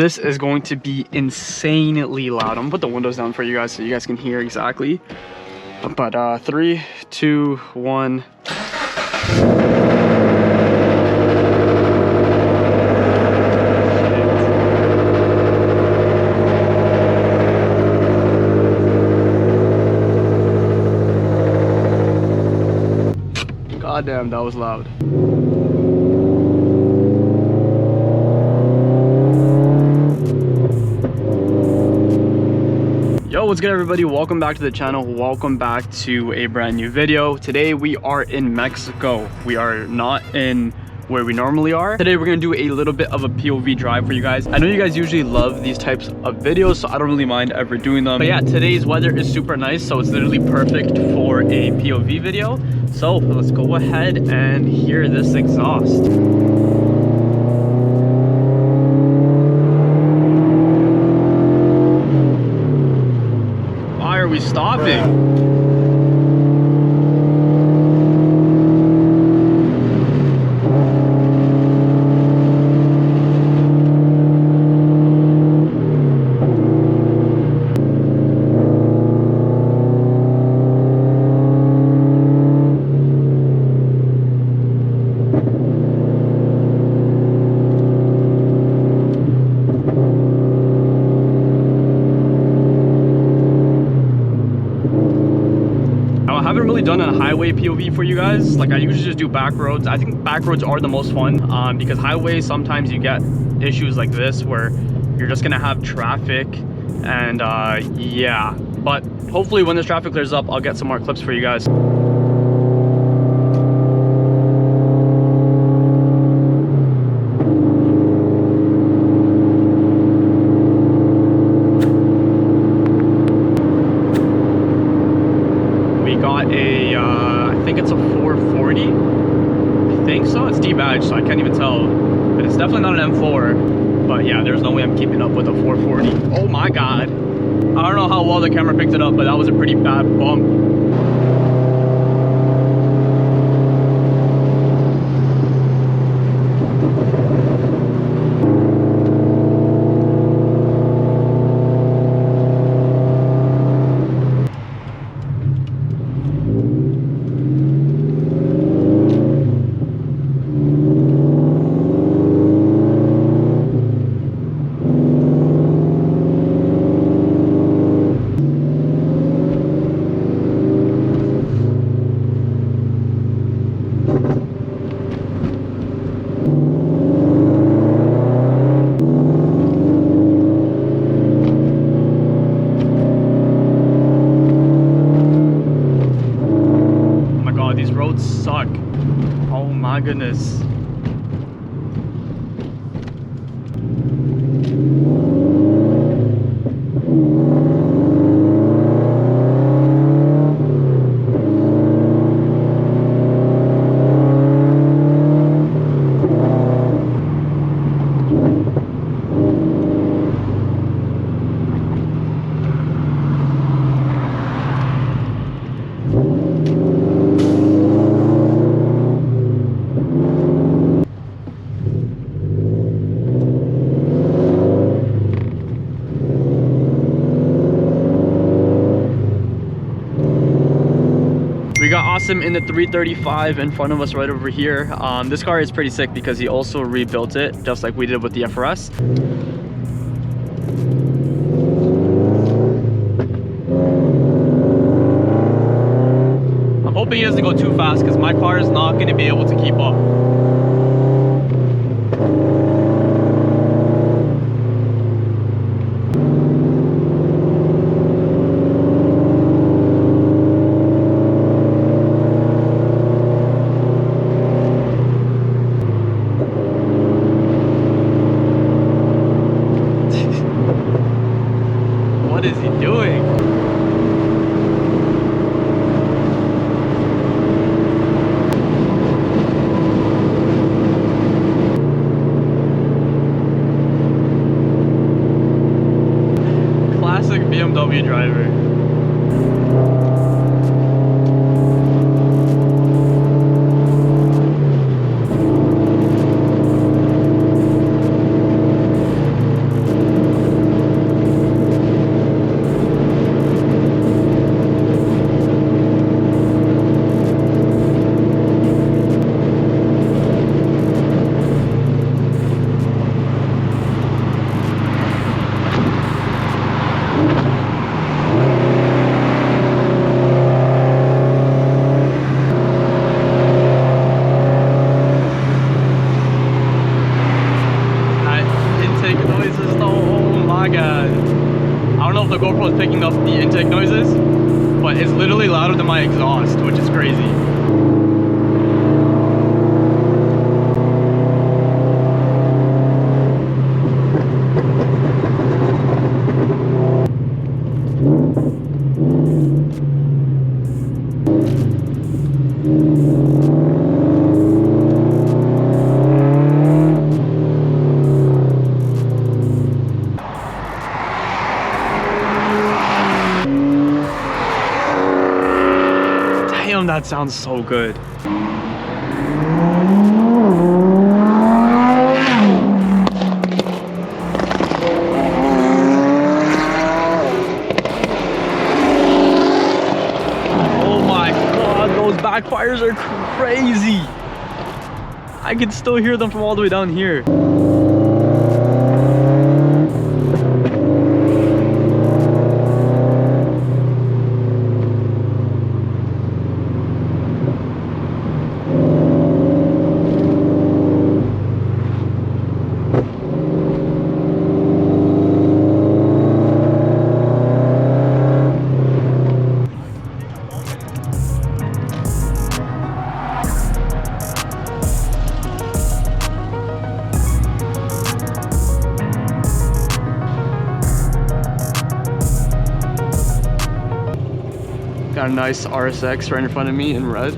this is going to be insanely loud. I'm gonna put the windows down for you guys so you guys can hear exactly. But 3, 2, 1. God damn, that was loud. Yo, what's good everybody? Welcome back to the channel. Welcome back to a brand new video. Today we are in Mexico. We are not in where we normally are. Today we're gonna do a little bit of a POV drive for you guys. I know you guys usually love these types of videos, so I don't really mind ever doing them. But yeah, today's weather is super nice, so it's literally perfect for a POV video. So let's go ahead and hear this exhaust. Why are we stopping? I haven't really done a highway POV for you guys. Like I usually just do back roads. I think back roads are the most fun because highway, sometimes you get issues like this where you're just gonna have traffic and yeah. But hopefully when this traffic clears up, I'll get some more clips for you guys. I think it's a 440. I think so. It's debadged, so I can't even tell. But it's definitely not an M4. But yeah, there's no way I'm keeping up with a 440. Oh my god. I don't know how well the camera picked it up, but that was a pretty bad bump. These roads suck. Oh my goodness. We got Awesome in the 335 in front of us right over here. This car is pretty sick because he also rebuilt it just like we did with the FRS. I'm hoping he doesn't go too fast because my car is not going to be able to keep up. What is he doing? Classic BMW driver. my god. I don't know if the GoPro is picking up the intake noises, but it's literally louder than my exhaust, which is crazy. Damn, that sounds so good. Oh my god, those backfires are crazy. I can still hear them from all the way down here. Got a nice RSX right in front of me in red.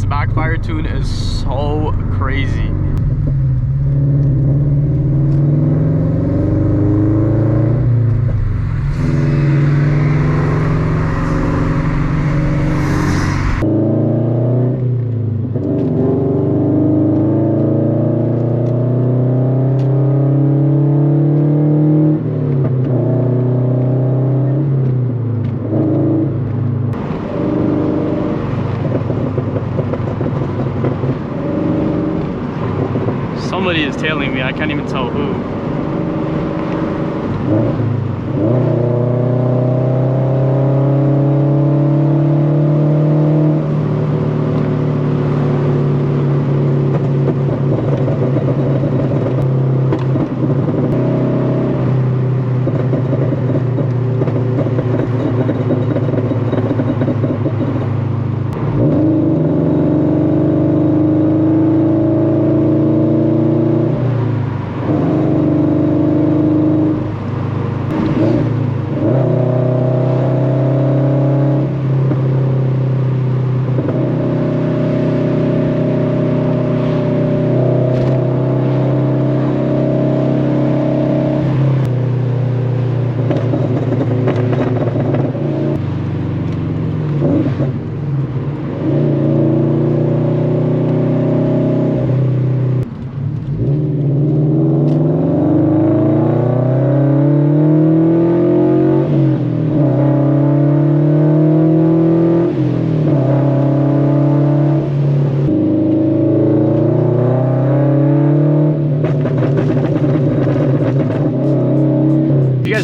Backfire tune is so crazy. Somebody is tailing me, I can't even tell who.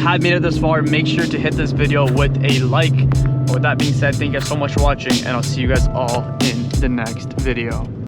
have made it this far, make sure to hit this video with a like. With that being said, thank you guys so much for watching, and I'll see you guys all in the next video.